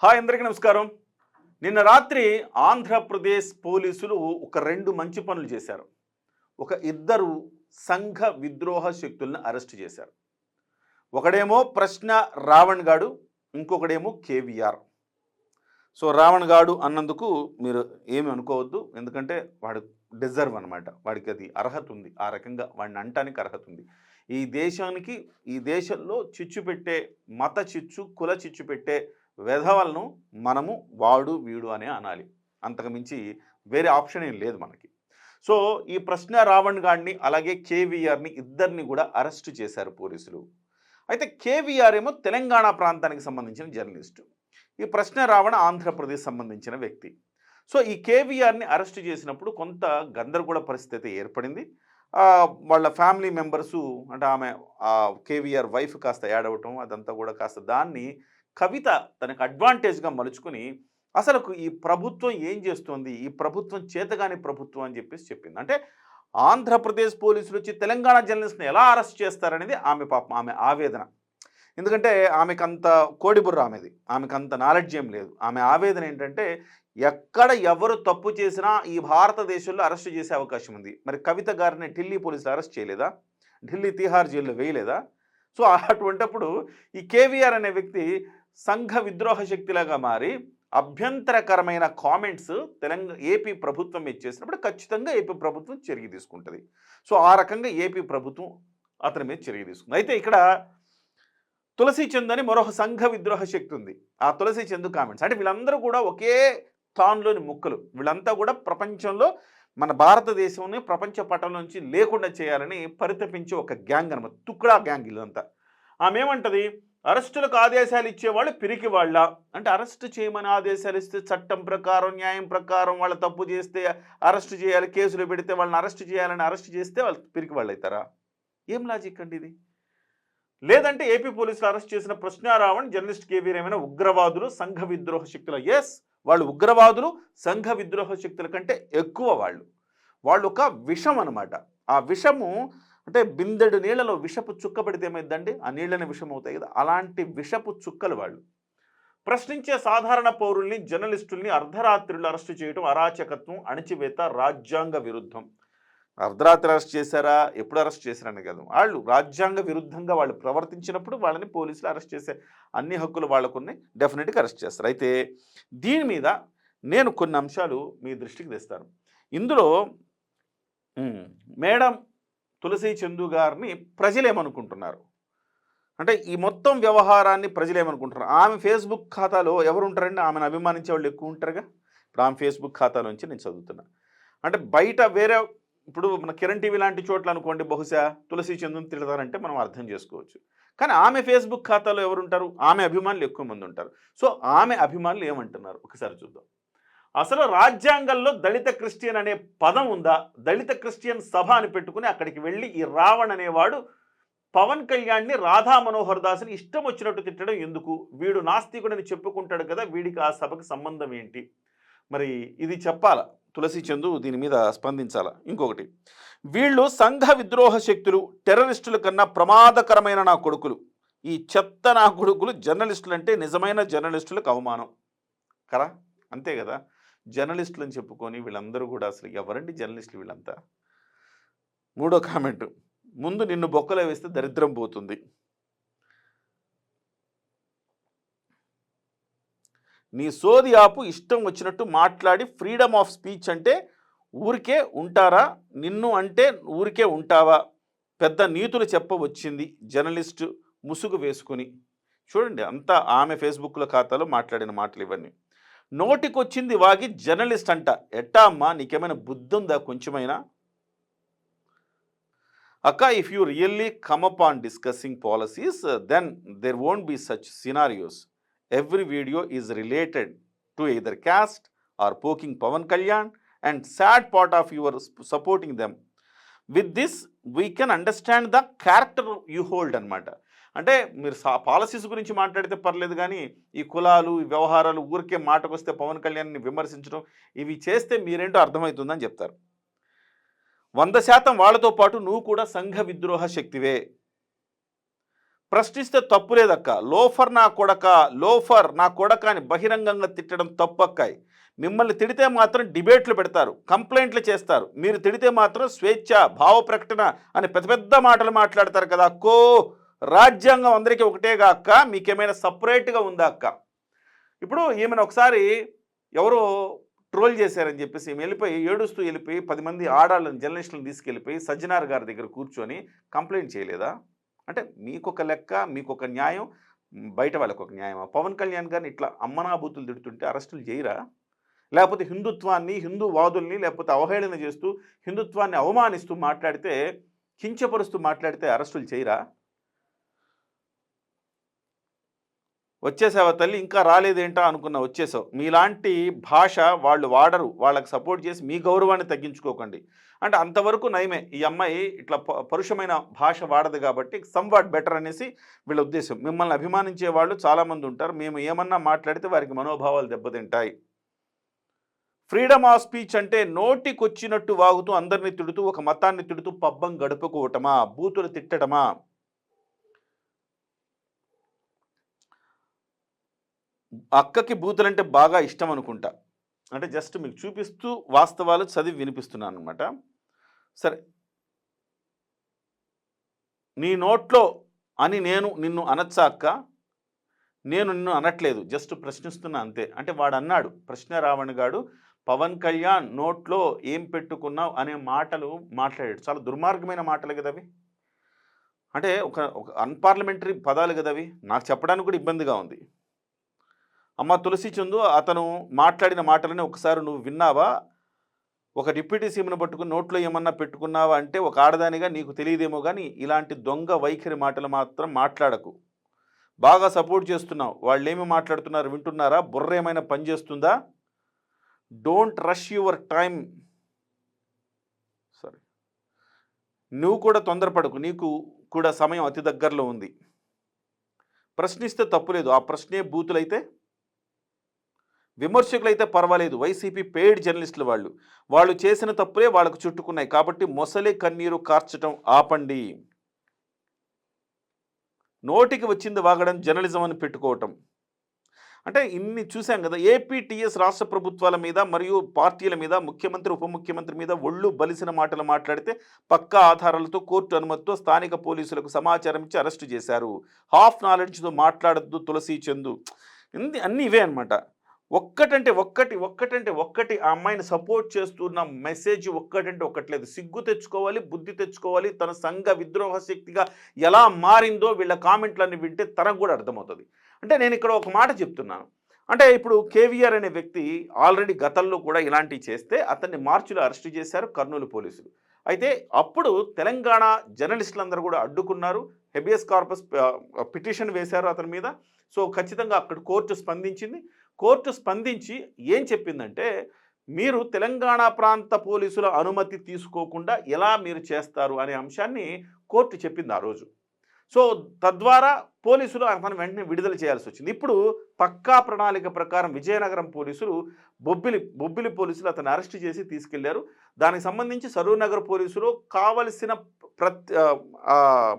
Hi అందరికీ నమస్కారం. నిన్న రాత్రి ఆంధ్రప్రదేశ్ పోలీసులు ఒక 2 మంచి పనులు చేశారు. ఒక ఇద్దరు సంఘ విద్రోహ శక్తులను అరెస్ట్ చేశారు. ఒకడేమో ప్రశ్న రావణ్ గాడు, ఇంకొకడేమో కేవీఆర్. సో రావణ్ గాడు అన్నందుకు మీరు ఏమి అనుకోవద్దు. ఎందుకంటే వాడు డిజర్వ్ అనమాట. వాడికి అది అర్హత ఉంది. ఆ రకంగా వాడిని అంటానికి అర్హత ఉంది. ఈ దేశానికి ఈ దేశంలో చిచ్చు పెట్టే మత చిచ్చు, కుల చిచ్చు పెట్టే వెధవలను మనము వాడు వీడు అనే అనాలి. అంతకు మించి వేరే ఆప్షన్ ఏం లేదు మనకి. సో ఈ ప్రశ్న రావణ్ గాడిని అలాగే కేవీఆర్ని ఇద్దరిని కూడా అరెస్టు చేశారు పోలీసులు. అయితే కేవీఆర్ ఏమో తెలంగాణ ప్రాంతానికి సంబంధించిన జర్నలిస్టు. ఈ ప్రశ్న రావణ్ ఆంధ్రప్రదేశ్ సంబంధించిన వ్యక్తి. సో ఈ కేవీఆర్ని అరెస్టు చేసినప్పుడు కొంత గందరగోళ పరిస్థితి ఏర్పడింది. వాళ్ళ ఫ్యామిలీ మెంబర్సు అంటే ఆమె కేవీఆర్ వైఫ్ కాస్త యాడ్ అవ్వటం అదంతా కూడా కాస్త దాన్ని కవిత తనకు అడ్వాంటేజ్గా మలుచుకుని అసలు ఈ ప్రభుత్వం ఏం చేస్తుంది, ఈ ప్రభుత్వం చేతగాని ప్రభుత్వం అని చెప్పేసి చెప్పింది. అంటే ఆంధ్రప్రదేశ్ పోలీసులు వచ్చి తెలంగాణ జర్నలిస్ట్ని ఎలా అరెస్ట్ చేస్తారనేది ఆమె పాపం ఆమె ఆవేదన. ఎందుకంటే ఆమెకంత కోడిబుర్ర ఆమెకంత నాలెడ్జ్ ఏం లేదు. ఆమె ఆవేదన ఏంటంటే ఎక్కడ ఎవరు తప్పు చేసినా ఈ భారతదేశంలో అరెస్ట్ చేసే అవకాశం ఉంది. మరి కవిత గారిని ఢిల్లీ పోలీసులు అరెస్ట్ చేయలేదా? ఢిల్లీ తిహార్ జైల్లో వేయలేదా? సో అటువంటప్పుడు ఈ కేవీఆర్ అనే వ్యక్తి సంఘ విద్రోహ శక్తిలాగా మారి అభ్యంతరకరమైన కామెంట్స్ ఏపీ ప్రభుత్వం మీద చేసినప్పుడు ఖచ్చితంగా ఏపీ ప్రభుత్వం చర్య తీసుకుంటుంది. సో ఆ రకంగా ఏపీ ప్రభుత్వం అతని మీద చర్య తీసుకుంది. అయితే ఇక్కడ తులసి చంద్ అని మరొక సంఘ విద్రోహ శక్తి ఉంది. ఆ తులసి చంద్ కామెంట్స్ అంటే వీళ్ళందరూ కూడా ఒకే తాన్లోని ముక్కలు. వీళ్ళంతా కూడా ప్రపంచంలో మన భారతదేశంని ప్రపంచ పటంలో నుంచి లేకుండా చేయాలని పరితపించే ఒక గ్యాంగ్ అనమాట. తుక్డా గ్యాంగ్ ఇల్లంతా. ఆమె ఏమంటది, అరెస్టులకు ఆదేశాలు ఇచ్చేవాళ్ళు పిరికి వాళ్ళ అంటే అరెస్ట్ చేయమని ఆదేశాలు ఇస్తే చట్టం ప్రకారం న్యాయం ప్రకారం వాళ్ళ తప్పు చేస్తే అరెస్ట్ చేయాలి, కేసులు పెడితే వాళ్ళని అరెస్ట్ చేయాలని అరెస్ట్ చేస్తే వాళ్ళు పిరికి వాళ్ళు అవుతారా? ఏం లాజిక్ అండి ఇది? లేదంటే ఏపీ పోలీసులు అరెస్ట్ చేసిన ప్రశ్న రావణ్ జర్నలిస్ట్ కేవీఆర్ ఏమైనా ఉగ్రవాదులు సంఘ విద్రోహ శక్తుల? ఎస్, వాళ్ళు ఉగ్రవాదులు సంఘ విద్రోహ శక్తుల కంటే ఎక్కువ. వాళ్ళు ఒక విషం అనమాట. ఆ విషము అంటే బిందెడు నీళ్లలో విషపు చుక్క పెడితే ఏమైందండి? ఆ నీళ్ళని విషం అవుతాయి కదా, అలాంటి విషపు చుక్కలు వాళ్ళు. ప్రశ్నించే సాధారణ పౌరుల్ని జర్నలిస్టుల్ని అర్ధరాత్రులు అరెస్టు చేయడం అరాచకత్వం, అణచివేత, రాజ్యాంగ విరుద్ధం. అర్ధరాత్రి అరెస్ట్ చేశారా, ఎప్పుడు అరెస్ట్ చేశారని కాదు, వాళ్ళు రాజ్యాంగ విరుద్ధంగా వాళ్ళు ప్రవర్తించినప్పుడు వాళ్ళని పోలీసులు అరెస్ట్ చేసే అన్ని హక్కులు వాళ్ళకుని డెఫినెట్గా అరెస్ట్ చేస్తారు. అయితే దీని మీద నేను కొన్ని అంశాలు మీ దృష్టికి తెస్తాను. ఇందులో మేడం తులసి చందు గారిని ప్రజలేమనుకుంటున్నారు అంటే ఈ మొత్తం వ్యవహారాన్ని ప్రజలేమనుకుంటున్నారు? ఆమె ఫేస్బుక్ ఖాతాలో ఎవరు ఉంటారండి? ఆమెను అభిమానించే వాళ్ళు ఎక్కువ ఉంటారుగా. ఇప్పుడు ఆమె ఫేస్బుక్ ఖాతాలోంచి నేను చదువుతున్నా. అంటే బయట వేరే ఇప్పుడు మన కిరణ్ టీవీ లాంటి చోట్ల అనుకోండి, బహుశా తులసి చందుని తిడతారంటే మనం అర్థం చేసుకోవచ్చు. కానీ ఆమె ఫేస్బుక్ ఖాతాలో ఎవరు ఉంటారు? ఆమె అభిమానులు ఎక్కువ మంది ఉంటారు. సో ఆమె అభిమానులు ఏమంటున్నారు ఒకసారి చూద్దాం. అసలు రాజ్యాంగంలో దళిత క్రిస్టియన్ అనే పదం ఉందా? దళిత క్రిస్టియన్ సభ అని పెట్టుకుని అక్కడికి వెళ్ళి ఈ రావణ్ అనేవాడు పవన్ కళ్యాణ్ని, రాధా మనోహర్ దాస్ని ఇష్టం వచ్చినట్టు తిట్టడం ఎందుకు? వీడు నాస్తికుడని చెప్పుకుంటాడు కదా, వీడికి ఆ సభకు సంబంధం ఏంటి? మరి ఇది చెప్పాలా తులసి చందు, దీని మీద స్పందించాలా. ఇంకొకటి, వీళ్ళు సంఘ విద్రోహ శక్తులు, టెర్రరిస్టుల కన్నా ప్రమాదకరమైన నా కొడుకులు, ఈ చెత్త నా కొడుకులు జర్నలిస్టులు అంటే నిజమైన జర్నలిస్టులకు అవమానం కదా. అంతే కదా, జర్నలిస్టులు అని చెప్పుకొని వీళ్ళందరూ కూడా అసలు ఎవరండి జర్నలిస్టులు వీళ్ళంతా? మూడో కామెంట్, ముందు నిన్ను బొక్కలో వేస్తే దరిద్రం పోతుంది. నీ సోది ఆపు, ఇష్టం వచ్చినట్టు మాట్లాడి ఫ్రీడమ్ ఆఫ్ స్పీచ్ అంటే ఊరికే ఉంటారా? నిన్ను అంటే ఊరికే ఉంటావా? పెద్ద నీతులు చెప్పవచ్చింది జర్నలిస్టు ముసుగు వేసుకొని. చూడండి, అంతా ఆమె ఫేస్బుక్లో ఖాతాలో మాట్లాడిన మాటలు ఇవన్నీ. నోటికొచ్చింది వాగి జర్నలిస్ట్ అంట. ఎట్టా అమ్మా, నీకేమైనా బుద్ధి ఉందా కొంచెమైనా? అక్క, if you really come up on discussing policies then there won't be such scenarios. Every video is related to either caste or poking Pavan Kalyan, and sad part of your supporting them. With this we can understand the character you hold అనమాట. అంటే మీరు policies గురించి మాట్లాడితే పర్లేదు, కానీ ఈ కులాలు, ఈ వ్యవహారాలు ఊరికే మాటకొస్తే పవన్ కళ్యాణ్ని విమర్శించడం ఇవి చేస్తే మీరేంటో అర్థమవుతుందని చెప్తారు. 100% వాళ్ళతో పాటు నువ్వు కూడా సంఘ విద్రోహ శక్తివే. ప్రశ్నిస్తే తప్పు లేదక్క. లోఫర్ నా కొడక, లోఫర్ నా కొడక అని బహిరంగంగా తిట్టడం తప్పక్కాయ్. మిమ్మల్ని తిడితే మాత్రం డిబేట్లు పెడతారు, కంప్లైంట్లు చేస్తారు. మీరు తిడితే మాత్రం స్వేచ్ఛ, భావ ప్రకటన అని పెద్ద పెద్ద మాటలు మాట్లాడతారు కదా అక్కో. రాజ్యాంగం అందరికీ ఒకటేగా అక్క, మీకేమైనా సపరేట్గా ఉందా అక్క? ఇప్పుడు ఈమెను ఒకసారి ఎవరో ట్రోల్ చేశారని చెప్పేసి ఈమె వెళ్ళిపోయి ఏడుస్తూ వెళ్ళిపోయి 10 మంది ఆడాళ్ళని జర్నలిస్టులను తీసుకెళ్ళిపోయి సజ్జనార్ గారి దగ్గర కూర్చొని కంప్లైంట్ చేయలేదా? అంటే మీకొక లెక్క, మీకొక న్యాయం, బయట వాళ్ళకి ఒక న్యాయమా? పవన్ కళ్యాణ్ గారిని ఇట్లా అమ్మనాబూతులు తిడుతుంటే అరెస్టులు చేయరా? లేకపోతే హిందుత్వాన్ని, హిందూవాదుల్ని లేకపోతే అవహేళన చేస్తూ హిందుత్వాన్ని అవమానిస్తూ మాట్లాడితే, కించపరుస్తూ మాట్లాడితే అరెస్టులు చేయరా? వచ్చేసావా తల్లి, ఇంకా రాలేదేంటా అనుకున్నా, వచ్చేసావు. మీలాంటి భాష వాళ్ళు వాడరు, వాళ్ళకి సపోర్ట్ చేసి మీ గౌరవాన్ని తగ్గించుకోకండి. అంటే అంతవరకు నయమే, ఈ అమ్మాయి ఇట్లా పరుషమైన భాష వాడదు కాబట్టి సమ్వాట్ బెటర్ అనేసి వీళ్ళ ఉద్దేశం. మిమ్మల్ని అభిమానించే వాళ్ళు చాలామంది ఉంటారు, మేము ఏమన్నా మాట్లాడితే వారికి మనోభావాలు దెబ్బతింటాయి. ఫ్రీడమ్ ఆఫ్ స్పీచ్ అంటే నోటికొచ్చినట్టు వాగుతూ అందరినీ తిడుతూ ఒక మతాన్ని తిడుతూ పబ్బం గడుపుకోవటమా, బూతులు తిట్టడమా? అక్కకి బూతులంటే బాగా ఇష్టం అనుకుంటా. అంటే జస్ట్ మీకు చూపిస్తూ వాస్తవాలు చదివి వినిపిస్తున్నాను అనమాట. సరే, నీ నోట్లో అని నేను నిన్ను అనొచ్చా అక్క? నేను నిన్ను అనట్లేదు, జస్ట్ ప్రశ్నిస్తున్నా అంతే. అంటే వాడు అన్నాడు, ప్రశ్న రావణ్ గాడు పవన్ కళ్యాణ్ నోట్లో ఏం పెట్టుకున్నావు అనే మాటలు మాట్లాడాడు. చాలా దుర్మార్గమైన మాటలు కదా అవి. అంటే ఒక ఒక అన్పార్లమెంటరీ పదాలు కదా అవి. నాకు చెప్పడానికి కూడా ఇబ్బందిగా ఉంది. అమ్మ తులసి చందు, అతను మాట్లాడిన మాటలని ఒకసారి నువ్వు విన్నావా? ఒక డిప్యూటీ సీఎంను పట్టుకుని నోట్లో ఏమన్నా పెట్టుకున్నావా అంటే, ఒక ఆడదానిగా నీకు తెలియదేమో కానీ ఇలాంటి దొంగ వైఖరి మాటలు మాత్రం మాట్లాడకు. బాగా సపోర్ట్ చేస్తున్నావు, వాళ్ళు ఏమి మాట్లాడుతున్నారు వింటున్నారా? బుర్ర ఏమైనా పనిచేస్తుందా? Don't rush your time. సరే, నువ్వు కూడా తొందరపడకు, నీకు కూడా సమయం అతి దగ్గరలో ఉంది. ప్రశ్నిస్తే తప్పులేదు, ఆ ప్రశ్నే బూతులైతే విమర్శకులైతే పర్వాలేదు. వైసీపీ పెయిడ్ జర్నలిస్టులు వాళ్ళు చేసిన తప్పులే వాళ్ళకు చుట్టుకున్నాయి. కాబట్టి మొసలి కన్నీరు కార్చటం ఆపండి. నోటికి వచ్చింది వాగడం జర్నలిజం అని పెట్టుకోవటం అంటే ఇన్ని చూసాం కదా. ఏపీటీఎస్ రాష్ట్ర ప్రభుత్వాల మీద మరియు పార్టీల మీద, ముఖ్యమంత్రి ఉప ముఖ్యమంత్రి మీద ఒళ్ళు బలిసిన మాటలు మాట్లాడితే పక్కా ఆధారాలతో కోర్టు అనుమతితో స్థానిక పోలీసులకు సమాచారం ఇచ్చి అరెస్టు చేశారు. హాఫ్ నాలెడ్జ్తో మాట్లాడద్దు తులసి చందు. అన్నీ ఇవే అనమాట. ఒక్కటంటే ఒక్కటి ఆ అమ్మాయిని సపోర్ట్ చేస్తున్న మెసేజ్ ఒక్కటంటే ఒక్కట్లేదు. సిగ్గు తెచ్చుకోవాలి, బుద్ధి తెచ్చుకోవాలి. తన సంఘ విద్రోహ శక్తిగా ఎలా మారిందో వీళ్ళ కామెంట్లన్నీ వింటే తనకు కూడా అర్థమవుతుంది. అంటే నేను ఇక్కడ ఒక మాట చెప్తున్నాను. అంటే ఇప్పుడు కేవీఆర్ అనే వ్యక్తి ఆల్రెడీ గతంలో కూడా ఇలాంటివి చేస్తే అతన్ని మార్చిలో అరెస్టు చేశారు కర్నూలు పోలీసులు. అయితే అప్పుడు తెలంగాణ జర్నలిస్టులందరూ కూడా అడ్డుకున్నారు, హెబియస్ కార్పస్ పిటిషన్ వేశారు అతని మీద. సో ఖచ్చితంగా అక్కడ కోర్టు స్పందించింది. కోర్టు స్పందించి ఏం చెప్పిందంటే, మీరు తెలంగాణ ప్రాంత పోలీసుల అనుమతి తీసుకోకుండా ఎలా మీరు చేస్తారు అనే అంశాన్ని కోర్టు చెప్పింది ఆ రోజు. సో తద్వారా పోలీసులు అతను వెంటనే విడుదల చేయాల్సి వచ్చింది. ఇప్పుడు పక్కా ప్రణాళిక ప్రకారం విజయనగరం పోలీసులు బొబ్బిలి పోలీసులు అతను అరెస్ట్ చేసి తీసుకెళ్లారు. దానికి సంబంధించి సరూర్ నగర్ పోలీసులు కావలసిన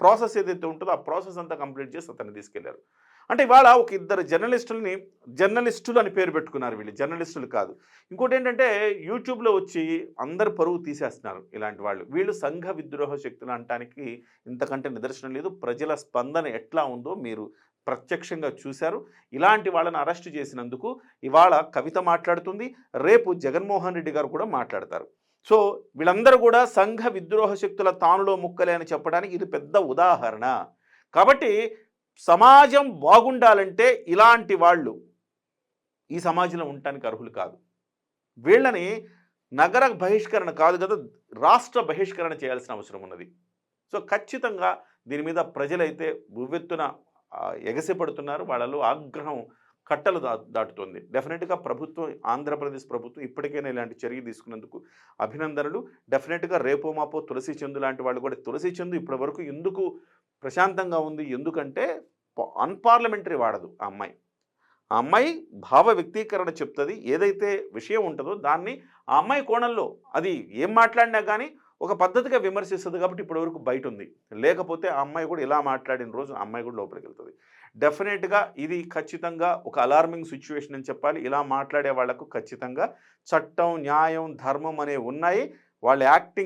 ప్రాసెస్ ఏదైతే ఉంటుందో ఆ ప్రాసెస్ అంతా కంప్లీట్ చేసి అతన్ని తీసుకెళ్లారు. అంటే ఇవాళ ఒక ఇద్దరు జర్నలిస్టులు అని పేరు పెట్టుకున్నారు. వీళ్ళు జర్నలిస్టులు కాదు. ఇంకోటి ఏంటంటే యూట్యూబ్లో వచ్చి అందరు పరువు తీసేస్తున్నారు ఇలాంటి వాళ్ళు. వీళ్ళు సంఘ విద్రోహ శక్తులు అనటానికి ఇంతకంటే నిదర్శనం లేదు. ప్రజల స్పందన ఎట్లా ఉందో మీరు ప్రత్యక్షంగా చూశారు. ఇలాంటి వాళ్ళని అరెస్ట్ చేసినందుకు ఇవాళ కవిత మాట్లాడుతుంది, రేపు జగన్మోహన్ రెడ్డి గారు కూడా మాట్లాడతారు. సో వీళ్ళందరూ కూడా సంఘ విద్రోహ శక్తుల తానులో ముక్కలే అని చెప్పడానికి ఇది పెద్ద ఉదాహరణ. కాబట్టి సమాజం బాగుండాలంటే ఇలాంటి వాళ్ళు ఈ సమాజంలో ఉండటానికి అర్హులు కాదు. వీళ్ళని నగర బహిష్కరణ కాదు కదా, రాష్ట్ర బహిష్కరణ చేయాల్సిన అవసరం ఉన్నది. సో ఖచ్చితంగా దీని మీద ప్రజలైతే ఉవ్వెత్తున ఎగసిపడుతున్నారు. వాళ్ళలో ఆగ్రహం కట్టలు దాటుతుంది. డెఫినెట్గా ప్రభుత్వం, ఆంధ్రప్రదేశ్ ప్రభుత్వం ఇప్పటికైనా ఇలాంటి చర్య తీసుకున్నందుకు అభినందనలు. డెఫినెట్గా రేపో మాపో తులసి చందు లాంటి వాళ్ళు కూడా, తులసి చందు ఇప్పటి వరకు ఎందుకు ప్రశాంతంగా ఉంది, ఎందుకంటే అన్పార్లమెంటరీ వాడదు ఆ అమ్మాయి భావ వ్యక్తీకరణ చెప్తుంది. ఏదైతే విషయం ఉంటుందో దాన్ని ఆ అమ్మాయి కోణంలో అది ఏం మాట్లాడినా కానీ ఒక పద్ధతిగా విమర్శిస్తుంది కాబట్టి ఇప్పటివరకు బయట ఉంది. లేకపోతే ఆ అమ్మాయి కూడా ఇలా మాట్లాడిన రోజు ఆ అమ్మాయి కూడా లోపలికెళ్తది. డెఫినిట్‌గా ఇది ఖచ్చితంగా ఒక అలార్మింగ్ సిట్యుయేషన్ అని చెప్పాలి. ఇలా మాట్లాడే వాళ్లకు ఖచ్చితంగా చట్టం, న్యాయం, ధర్మం అనేవి ఉన్నాయి. వాళ్ళు యాక్ట్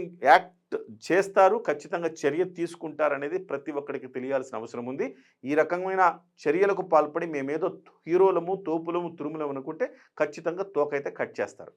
చేస్తారు. ఖచ్చితంగా చర్య తీసుకుంటారనేది ప్రతి ఒక్కడికి తెలియాల్సిన అవసరం ఉంది. ఈ రకమైన చర్యలకు పాల్పడి మేమేదో హీరోలము, తోపులము, తురుములం అనుకుంటే ఖచ్చితంగా తోకైతే కట్ చేస్తారు.